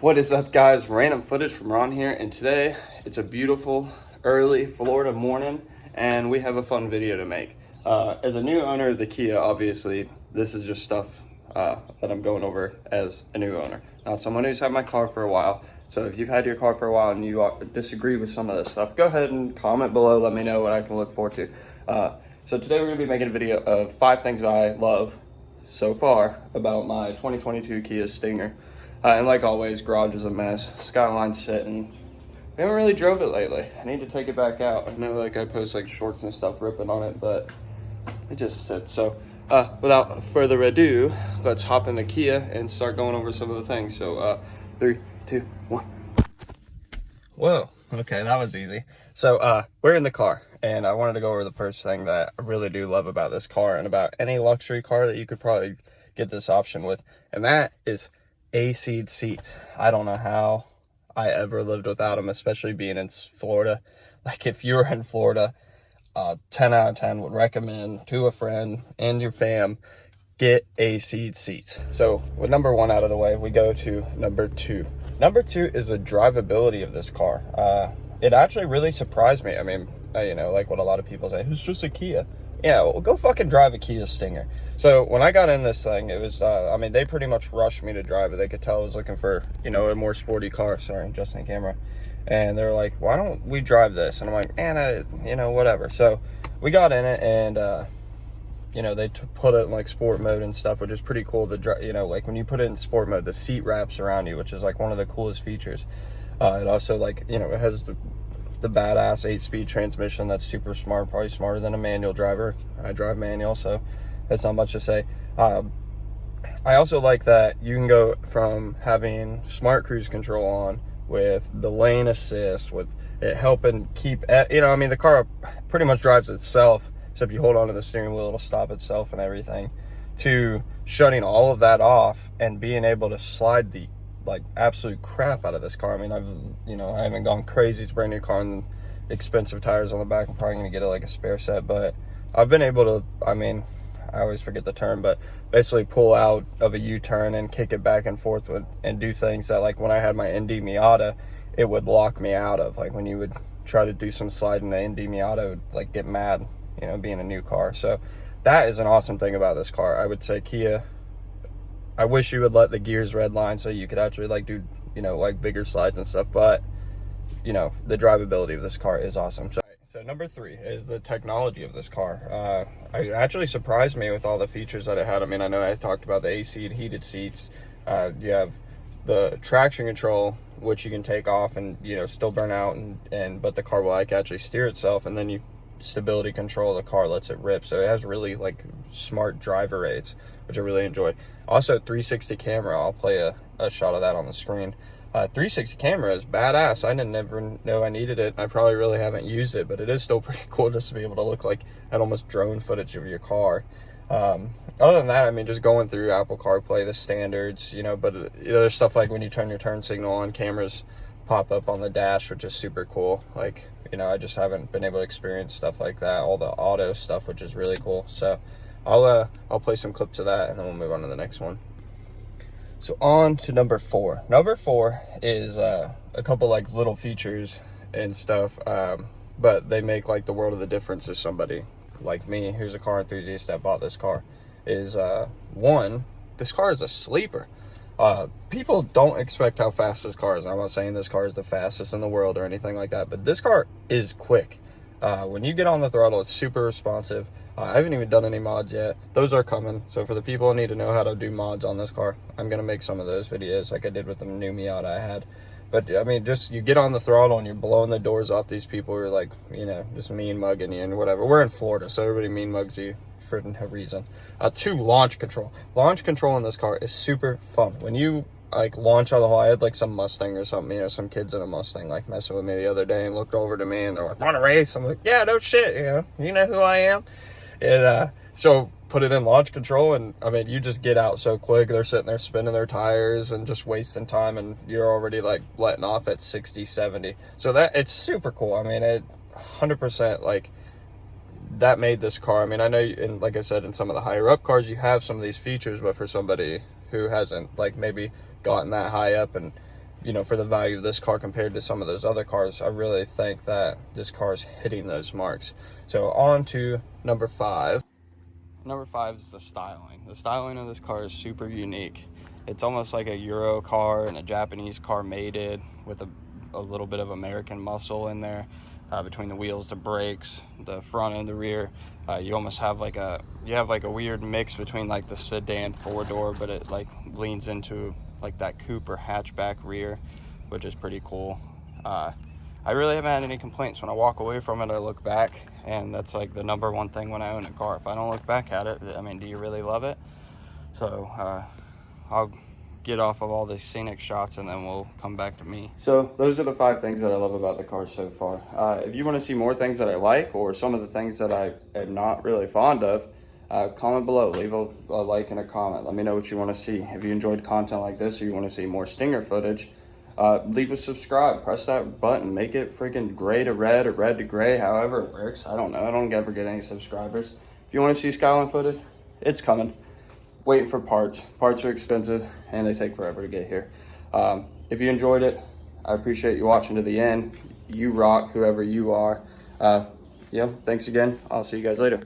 What is up, guys? Random footage from Ron here, and today it's a beautiful early Florida morning and we have a fun video to make. As a new owner of the Kia, obviously this is just stuff that I'm going over as a new owner, not someone who's had my car for a while. So if you've had your car for a while and you disagree with some of this stuff, go ahead and comment below, let me know what I can look forward to. So today we're going to be making a video of 5 things I love so far about my 2022 Kia Stinger. And like always, garage is a mess, skyline's sitting. We haven't really drove it lately. I need to take it back out. I know like I post like shorts and stuff ripping on it, but it just sits. So without further ado, let's hop in the Kia and start going over some of the things. So 3, 2, 1. Whoa, okay, that was easy. So we're in the car, and I wanted to go over the first thing that I really do love about this car and about any luxury car that you could probably get this option with, and that is AC seats. I don't know how I ever lived without them, especially being in Florida. Like if you were in Florida, 10 out of 10 would recommend to a friend and your fam, get AC seats. So with number 1 out of the way, we go to number 2. Number 2 is the drivability of this car. It actually really surprised me. I mean, you know, like what a lot of people say, it's just a Kia. Yeah, well, go fucking drive a Kia Stinger. So when I got in this thing, it was, I mean, they pretty much rushed me to drive it. They could tell I was looking for, you know, a more sporty car. Sorry, just in camera. And they were like, why don't we drive this? And I'm like, man, you know, whatever. So we got in it, and, you know, they put it in like sport mode and stuff, which is pretty cool. You know, like when you put it in sport mode, the seat wraps around you, which is like one of the coolest features. It also, like, you know, it has the badass 8-speed transmission that's super smart, probably smarter than a manual driver. I drive manual, so that's not much to say. I also like that you can go from having smart cruise control on with the lane assist, with it helping keep, you know, I mean, the car pretty much drives itself, except you hold onto the steering wheel, it'll stop itself and everything, to shutting all of that off and being able to slide the like absolute crap out of this car. I mean, I haven't gone crazy. It's a brand new car and expensive tires on the back. I'm probably gonna get it like a spare set, but I've been able to, I mean, I always forget the term, but basically pull out of a U-turn and kick it back and forth and do things that, like when I had my ND Miata, it would lock me out of. Like when you would try to do some sliding, the ND Miata would like get mad, you know, being a new car. So that is an awesome thing about this car. I would say Kia, I wish you would let the gears redline so you could actually like do, you know, like bigger slides and stuff, but you know, the drivability of this car is awesome. So number 3 is the technology of this car. It actually surprised me with all the features that it had. I mean, I know I talked about the AC and heated seats. You have the traction control, which you can take off and, you know, still burn out, but the car will like actually steer itself, and then stability control, the car lets it rip. So it has really like smart driver aids, which I really enjoy. Also 360 camera, I'll play a shot of that on the screen. 360 camera is badass. I didn't ever know I needed it. I probably really haven't used it, but it is still pretty cool just to be able to look like at almost drone footage of your car. Other than that, I mean, just going through Apple CarPlay, the standards, you know, but there's stuff like when you turn your turn signal on, cameras pop up on the dash, which is super cool. Like, you know, I just haven't been able to experience stuff like that, all the auto stuff, which is really cool. So I'll play some clips of that, and then we'll move on to the next one. So on to number 4. Number 4 is a couple like little features and stuff, but they make like the world of the difference to somebody like me, who's a car enthusiast that bought this car. Is 1, this car is a sleeper. People don't expect how fast this car is. I'm not saying this car is the fastest in the world or anything like that, but this car is quick. When you get on the throttle, it's super responsive. I haven't even done any mods yet. Those are coming. So for the people who need to know how to do mods on this car, I'm going to make some of those videos like I did with the new Miata I had. But I mean, just you get on the throttle and you're blowing the doors off these people who are like, you know, just mean mugging you and whatever. We're in Florida, so everybody mean mugs you for no reason. 2, launch control. Launch control in this car is super fun. When you like launch out of the hole, I had like some Mustang or something, you know, some kids in a Mustang like messing with me the other day and looked over to me and they're like, want to race? I'm like, yeah, no shit, you know who I am. And so put it in launch control, and I mean, you just get out so quick. They're sitting there spinning their tires and just wasting time, and you're already like letting off at 60, 70. So that it's super cool. I mean, it 100% like that made this car. I mean, I know, and like I said, in some of the higher up cars, you have some of these features, but for somebody who hasn't like maybe gotten that high up and you know, for the value of this car compared to some of those other cars, I really think that this car is hitting those marks. So on to number 5. Number 5 is the styling. The styling of this car is super unique. It's almost like a Euro car and a Japanese car mated with a little bit of American muscle in there, between the wheels, the brakes, the front and the rear. You almost have like a weird mix between like the sedan 4-door, but it like leans into like that coupe or hatchback rear, which is pretty cool. I really haven't had any complaints. When I walk away from it, I look back, and that's like the number one thing when I own a car. If I don't look back at it, I mean, do you really love it? So I'll get off of all these scenic shots and then we'll come back to me. So those are the 5 things that I love about the car so far. If you want to see more things that I like, or some of the things that I am not really fond of, comment below. Leave a like and a comment. Let me know what you want to see. If you enjoyed content like this, or you want to see more Stinger footage, leave a subscribe. Press that button. Make it freaking gray to red or red to gray, however it works. I don't know. I don't ever get any subscribers. If you want to see Skyline footage, it's coming. Waiting for parts. Parts are expensive and they take forever to get here. If you enjoyed it, I appreciate you watching to the end. You rock, whoever you are. Yeah, thanks again. I'll see you guys later.